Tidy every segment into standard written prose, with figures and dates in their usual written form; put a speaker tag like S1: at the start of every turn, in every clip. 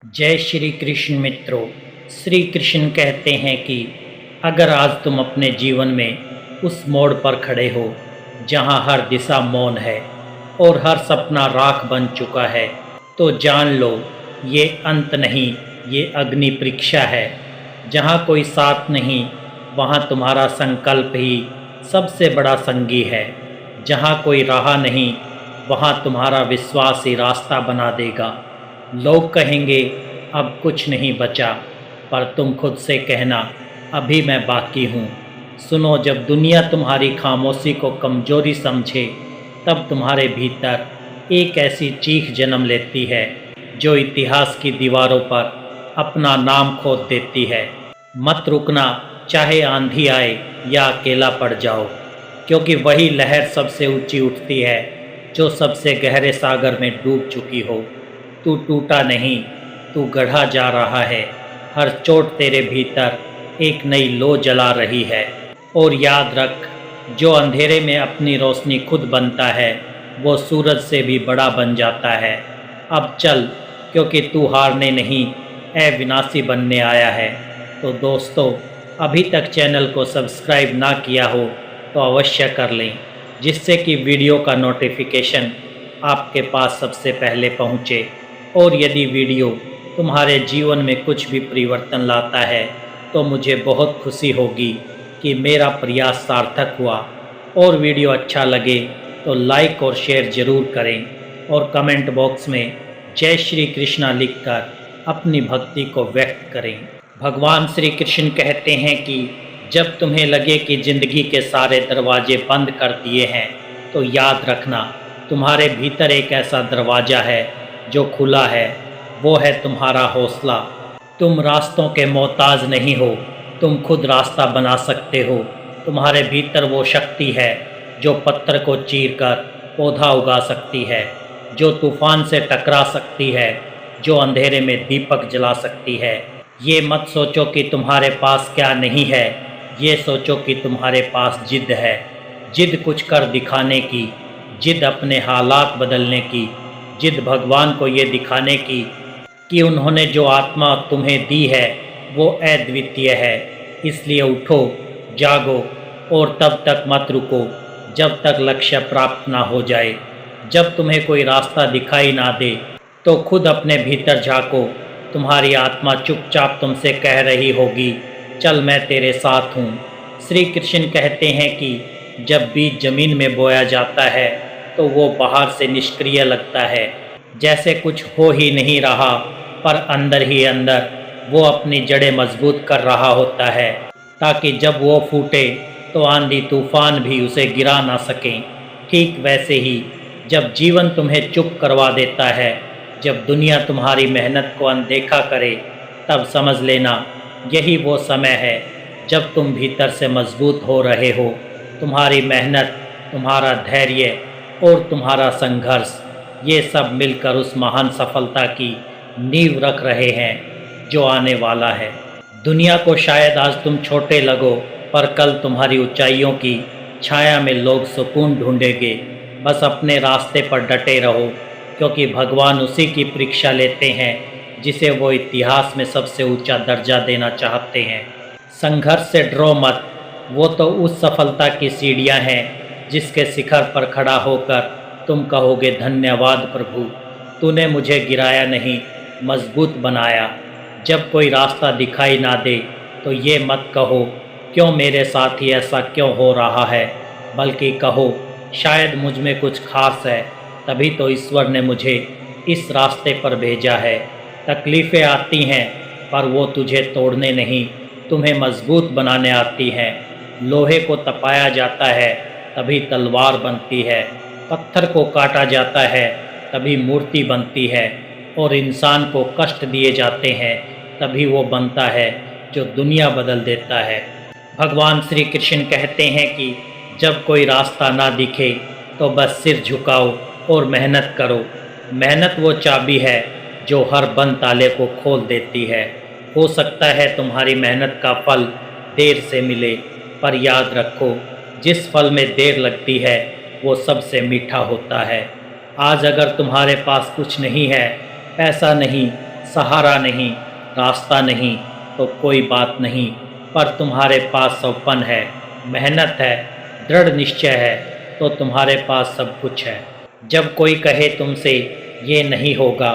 S1: जय श्री कृष्ण मित्रों। श्री कृष्ण कहते हैं कि अगर आज तुम अपने जीवन में उस मोड़ पर खड़े हो जहां हर दिशा मौन है और हर सपना राख बन चुका है, तो जान लो ये अंत नहीं, ये अग्नि परीक्षा है। जहां कोई साथ नहीं वहां तुम्हारा संकल्प ही सबसे बड़ा संगी है। जहां कोई राह नहीं वहां तुम्हारा विश्वास ही रास्ता बना देगा। लोग कहेंगे अब कुछ नहीं बचा, पर तुम खुद से कहना अभी मैं बाकी हूँ। सुनो, जब दुनिया तुम्हारी खामोशी को कमजोरी समझे तब तुम्हारे भीतर एक ऐसी चीख जन्म लेती है जो इतिहास की दीवारों पर अपना नाम खोद देती है। मत रुकना, चाहे आंधी आए या अकेला पड़ जाओ, क्योंकि वही लहर सबसे ऊंची उठती है जो सबसे गहरे सागर में डूब चुकी हो। तू टूटा नहीं, तू गढ़ा जा रहा है। हर चोट तेरे भीतर एक नई लो जला रही है। और याद रख, जो अंधेरे में अपनी रोशनी खुद बनता है वो सूरज से भी बड़ा बन जाता है। अब चल, क्योंकि तू हारने नहीं, अविनाशी बनने आया है। तो दोस्तों, अभी तक चैनल को सब्सक्राइब ना किया हो तो अवश्य कर लें, जिससे कि वीडियो का नोटिफिकेशन आपके पास सबसे पहले पहुँचे। और यदि वीडियो तुम्हारे जीवन में कुछ भी परिवर्तन लाता है तो मुझे बहुत खुशी होगी कि मेरा प्रयास सार्थक हुआ। और वीडियो अच्छा लगे तो लाइक और शेयर ज़रूर करें और कमेंट बॉक्स में जय श्री कृष्णा लिखकर अपनी भक्ति को व्यक्त करें। भगवान श्री कृष्ण कहते हैं कि जब तुम्हें लगे कि ज़िंदगी के सारे दरवाजे बंद कर दिए हैं तो याद रखना, तुम्हारे भीतर एक ऐसा दरवाज़ा है जो खुला है। वो है तुम्हारा हौसला। तुम रास्तों के मोहताज नहीं हो, तुम खुद रास्ता बना सकते हो। तुम्हारे भीतर वो शक्ति है जो पत्थर को चीरकर पौधा उगा सकती है, जो तूफान से टकरा सकती है, जो अंधेरे में दीपक जला सकती है। ये मत सोचो कि तुम्हारे पास क्या नहीं है, ये सोचो कि तुम्हारे पास जिद है। जिद कुछ कर दिखाने की, जिद अपने हालात बदलने की, जिद भगवान को ये दिखाने की कि उन्होंने जो आत्मा तुम्हें दी है वो अद्वितीय है। इसलिए उठो, जागो और तब तक मत रुको जब तक लक्ष्य प्राप्त ना हो जाए। जब तुम्हें कोई रास्ता दिखाई ना दे तो खुद अपने भीतर झांको। तुम्हारी आत्मा चुपचाप तुमसे कह रही होगी, चल मैं तेरे साथ हूँ। श्री कृष्ण कहते हैं कि जब बीज जमीन में बोया जाता है तो वो बाहर से निष्क्रिय लगता है, जैसे कुछ हो ही नहीं रहा, पर अंदर ही अंदर वो अपनी जड़ें मजबूत कर रहा होता है, ताकि जब वो फूटे तो आंधी तूफान भी उसे गिरा ना सकें। ठीक वैसे ही जब जीवन तुम्हें चुप करवा देता है, जब दुनिया तुम्हारी मेहनत को अनदेखा करे, तब समझ लेना यही वो समय है जब तुम भीतर से मजबूत हो रहे हो। तुम्हारी मेहनत, तुम्हारा धैर्य और तुम्हारा संघर्ष, ये सब मिलकर उस महान सफलता की नींव रख रहे हैं जो आने वाला है। दुनिया को शायद आज तुम छोटे लगो, पर कल तुम्हारी ऊंचाइयों की छाया में लोग सुकून ढूंढेंगे। बस अपने रास्ते पर डटे रहो, क्योंकि भगवान उसी की परीक्षा लेते हैं जिसे वो इतिहास में सबसे ऊंचा दर्जा देना चाहते हैं। संघर्ष से डरो मत, वो तो उस सफलता की सीढ़ियाँ हैं जिसके शिखर पर खड़ा होकर तुम कहोगे, धन्यवाद प्रभु, तूने मुझे गिराया नहीं, मजबूत बनाया। जब कोई रास्ता दिखाई ना दे तो ये मत कहो क्यों मेरे साथ ही ऐसा क्यों हो रहा है, बल्कि कहो शायद मुझ में कुछ खास है, तभी तो ईश्वर ने मुझे इस रास्ते पर भेजा है। तकलीफ़ें आती हैं पर वो तुझे तोड़ने नहीं, तुम्हें मजबूत बनाने आती हैं। लोहे को तपाया जाता है तभी तलवार बनती है, पत्थर को काटा जाता है तभी मूर्ति बनती है, और इंसान को कष्ट दिए जाते हैं तभी वो बनता है जो दुनिया बदल देता है। भगवान श्री कृष्ण कहते हैं कि जब कोई रास्ता ना दिखे तो बस सिर झुकाओ और मेहनत करो। मेहनत वो चाबी है जो हर बंद ताले को खोल देती है। हो सकता है तुम्हारी मेहनत का फल देर से मिले, पर याद रखो, जिस फल में देर लगती है वो सबसे मीठा होता है। आज अगर तुम्हारे पास कुछ नहीं है, पैसा नहीं, सहारा नहीं, रास्ता नहीं तो कोई बात नहीं, पर तुम्हारे पास सौपन है, मेहनत है, दृढ़ निश्चय है तो तुम्हारे पास सब कुछ है। जब कोई कहे तुमसे ये नहीं होगा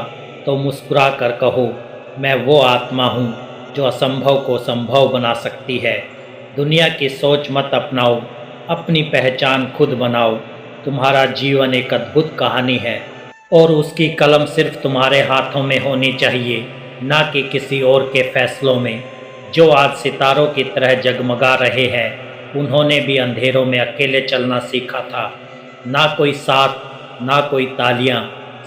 S1: तो मुस्कुरा कर कहो, मैं वो आत्मा हूँ जो असंभव को संभव बना सकती है। दुनिया की सोच मत अपनाओ, अपनी पहचान खुद बनाओ। तुम्हारा जीवन एक अद्भुत कहानी है और उसकी कलम सिर्फ तुम्हारे हाथों में होनी चाहिए, ना कि किसी और के फैसलों में। जो आज सितारों की तरह जगमगा रहे हैं, उन्होंने भी अंधेरों में अकेले चलना सीखा था। ना कोई साथ, ना कोई तालियां,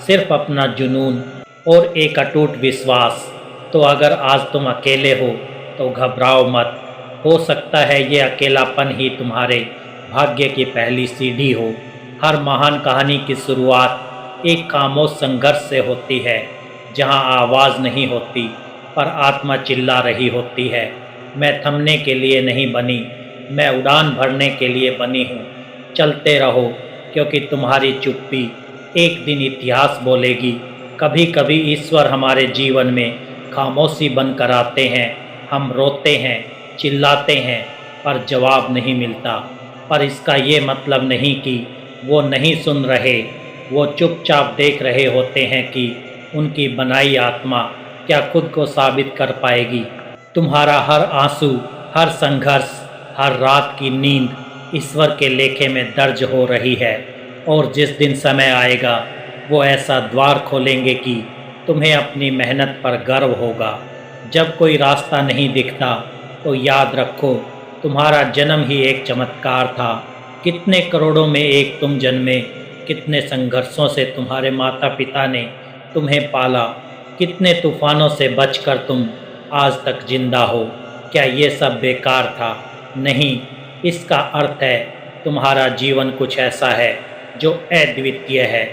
S1: सिर्फ अपना जुनून और एक अटूट विश्वास। तो अगर आज तुम अकेले हो तो घबराओ मत। हो सकता है ये अकेलापन ही तुम्हारे भाग्य की पहली सीढ़ी हो। हर महान कहानी की शुरुआत एक खामोश संघर्ष से होती है, जहां आवाज़ नहीं होती पर आत्मा चिल्ला रही होती है, मैं थमने के लिए नहीं बनी, मैं उड़ान भरने के लिए बनी हूँ। चलते रहो, क्योंकि तुम्हारी चुप्पी एक दिन इतिहास बोलेगी। कभी कभी ईश्वर हमारे जीवन में खामोशी बनकर आते हैं। हम रोते हैं, चिल्लाते हैं, पर जवाब नहीं मिलता। पर इसका ये मतलब नहीं कि वो नहीं सुन रहे। वो चुपचाप देख रहे होते हैं कि उनकी बनाई आत्मा क्या खुद को साबित कर पाएगी। तुम्हारा हर आंसू, हर संघर्ष, हर रात की नींद ईश्वर के लेखे में दर्ज हो रही है। और जिस दिन समय आएगा, वो ऐसा द्वार खोलेंगे कि तुम्हें अपनी मेहनत पर गर्व होगा। जब कोई रास्ता नहीं दिखता तो याद रखो, तुम्हारा जन्म ही एक चमत्कार था। कितने करोड़ों में एक तुम जन्मे, कितने संघर्षों से तुम्हारे माता पिता ने तुम्हें पाला, कितने तूफानों से बचकर तुम आज तक जिंदा हो। क्या ये सब बेकार था? नहीं, इसका अर्थ है तुम्हारा जीवन कुछ ऐसा है जो अद्वितीय है।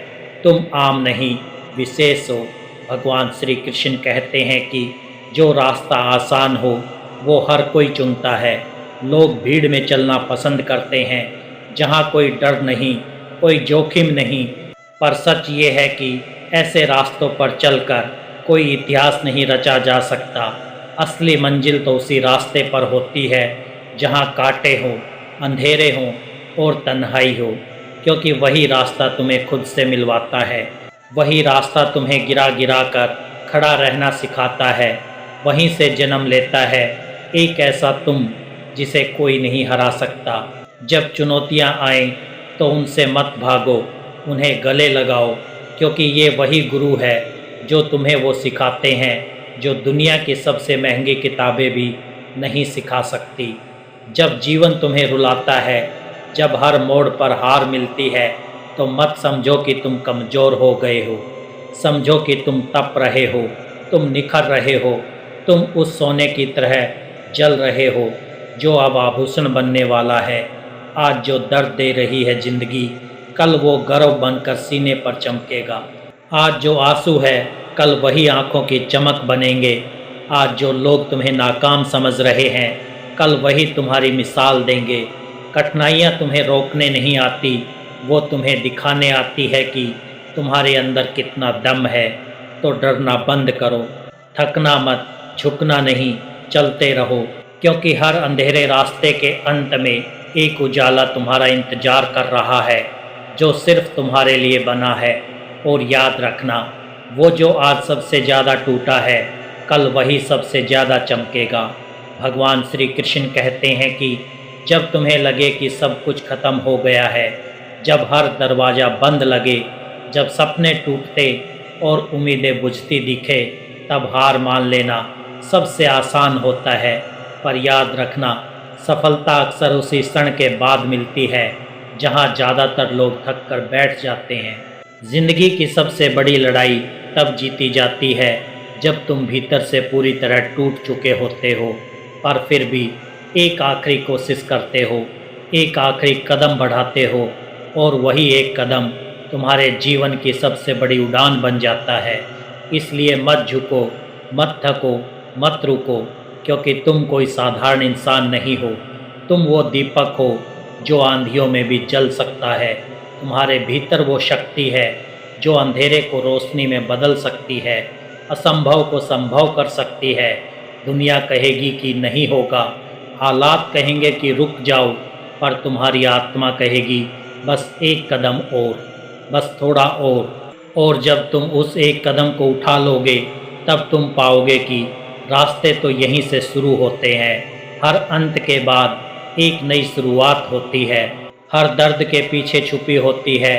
S1: तुम आम नहीं, विशेष हो। भगवान श्री कृष्ण कहते हैं कि जो रास्ता आसान हो वो हर कोई चुनता है। लोग भीड़ में चलना पसंद करते हैं, जहाँ कोई डर नहीं, कोई जोखिम नहीं। पर सच ये है कि ऐसे रास्तों पर चलकर कोई इतिहास नहीं रचा जा सकता। असली मंजिल तो उसी रास्ते पर होती है जहाँ कांटे हों, अंधेरे हों और तन्हाई हो, क्योंकि वही रास्ता तुम्हें खुद से मिलवाता है। वही रास्ता तुम्हें गिरा गिरा कर खड़ा रहना सिखाता है। वहीं से जन्म लेता है एक ऐसा तुम जिसे कोई नहीं हरा सकता। जब चुनौतियाँ आएं तो उनसे मत भागो, उन्हें गले लगाओ, क्योंकि ये वही गुरु है जो तुम्हें वो सिखाते हैं जो दुनिया की सबसे महंगी किताबें भी नहीं सिखा सकती। जब जीवन तुम्हें रुलाता है, जब हर मोड़ पर हार मिलती है, तो मत समझो कि तुम कमज़ोर हो गए हो। समझो कि तुम तप रहे हो, तुम निखर रहे हो, तुम उस सोने की तरह जल रहे हो जो अब आभूषण बनने वाला है। आज जो दर्द दे रही है ज़िंदगी, कल वो गर्व बनकर सीने पर चमकेगा। आज जो आंसू है, कल वही आँखों की चमक बनेंगे। आज जो लोग तुम्हें नाकाम समझ रहे हैं, कल वही तुम्हारी मिसाल देंगे। कठिनाइयाँ तुम्हें रोकने नहीं आती, वो तुम्हें दिखाने आती है कि तुम्हारे अंदर कितना दम है। तो डरना बंद करो, थकना मत, झुकना नहीं, चलते रहो, क्योंकि हर अंधेरे रास्ते के अंत में एक उजाला तुम्हारा इंतजार कर रहा है, जो सिर्फ तुम्हारे लिए बना है। और याद रखना, वो जो आज सबसे ज़्यादा टूटा है, कल वही सबसे ज़्यादा चमकेगा। भगवान श्री कृष्ण कहते हैं कि जब तुम्हें लगे कि सब कुछ खत्म हो गया है, जब हर दरवाज़ा बंद लगे, जब सपने टूटते और उम्मीदें बुझती दिखे, तब हार मान लेना सबसे आसान होता है। पर याद रखना, सफलता अक्सर उसी क्षण के बाद मिलती है जहां ज़्यादातर लोग थक कर बैठ जाते हैं। ज़िंदगी की सबसे बड़ी लड़ाई तब जीती जाती है जब तुम भीतर से पूरी तरह टूट चुके होते हो, पर फिर भी एक आखिरी कोशिश करते हो, एक आखिरी कदम बढ़ाते हो, और वही एक कदम तुम्हारे जीवन की सबसे बड़ी उड़ान बन जाता है। इसलिए मत झुको, मत थको, मत रुको, क्योंकि तुम कोई साधारण इंसान नहीं हो। तुम वो दीपक हो जो आंधियों में भी जल सकता है। तुम्हारे भीतर वो शक्ति है जो अंधेरे को रोशनी में बदल सकती है। असंभव को संभव कर सकती है। दुनिया कहेगी कि नहीं होगा, हालात कहेंगे कि रुक जाओ, पर तुम्हारी आत्मा कहेगी बस एक कदम और, बस थोड़ा और जब तुम उस एक कदम को उठा लोगे तब तुम पाओगे कि रास्ते तो यहीं से शुरू होते हैं। हर अंत के बाद एक नई शुरुआत होती है। हर दर्द के पीछे छुपी होती है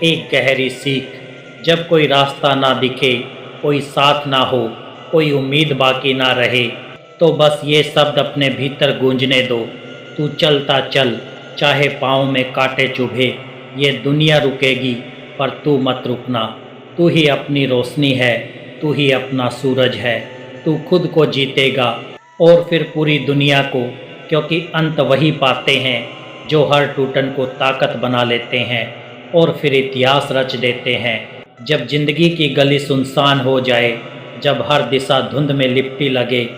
S1: एक गहरी सीख। जब कोई रास्ता ना दिखे, कोई साथ ना हो, कोई उम्मीद बाकी ना रहे, तो बस ये शब्द अपने भीतर गूंजने दो, तू चलता चल, चाहे पाँव में कांटे चुभे। ये दुनिया रुकेगी पर तू मत रुकना। तू ही अपनी रोशनी है, तू ही अपना सूरज है। तू खुद को जीतेगा और फिर पूरी दुनिया को, क्योंकि अंत वही पाते हैं जो हर टूटन को ताकत बना लेते हैं और फिर इतिहास रच देते हैं। जब जिंदगी की गली सुनसान हो जाए, जब हर दिशा धुंध में लिपटी लगे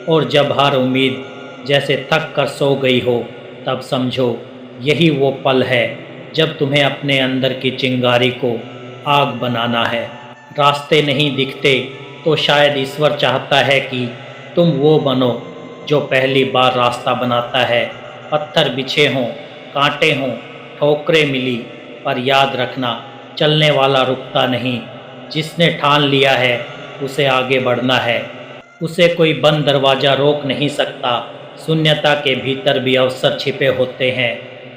S1: और जब हर उम्मीद जैसे थक कर सो गई हो, तब समझो यही वो पल है जब तुम्हें अपने अंदर की चिंगारी को आग बनाना है। रास्ते नहीं दिखते तो शायद ईश्वर चाहता है कि तुम वो बनो जो पहली बार रास्ता बनाता है। पत्थर बिछे हों, कांटे हों, ठोकरें मिली, पर याद रखना चलने वाला रुकता नहीं। जिसने ठान लिया है उसे आगे बढ़ना है। उसे कोई बंद दरवाज़ा रोक नहीं सकता। शून्यता के भीतर भी अवसर छिपे होते हैं।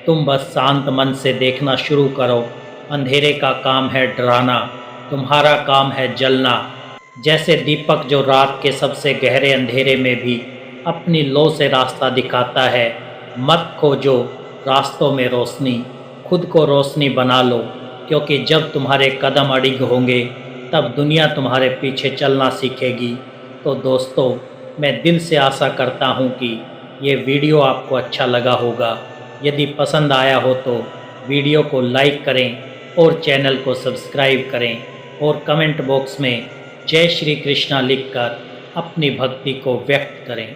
S1: तुम बस शांत मन से देखना शुरू करो। अंधेरे का काम है डराना, तुम्हारा काम है जलना। जैसे दीपक जो रात के सबसे गहरे अंधेरे में भी अपनी लौ से रास्ता दिखाता है। मत खोजो रास्तों में रोशनी, खुद को रोशनी बना लो, क्योंकि जब तुम्हारे कदम अडिग होंगे तब दुनिया तुम्हारे पीछे चलना सीखेगी। तो दोस्तों, मैं दिल से आशा करता हूँ कि ये वीडियो आपको अच्छा लगा होगा। यदि पसंद आया हो तो वीडियो को लाइक करें और चैनल को सब्सक्राइब करें और कमेंट बॉक्स में जय श्री कृष्णा लिखकर अपनी भक्ति को व्यक्त करें।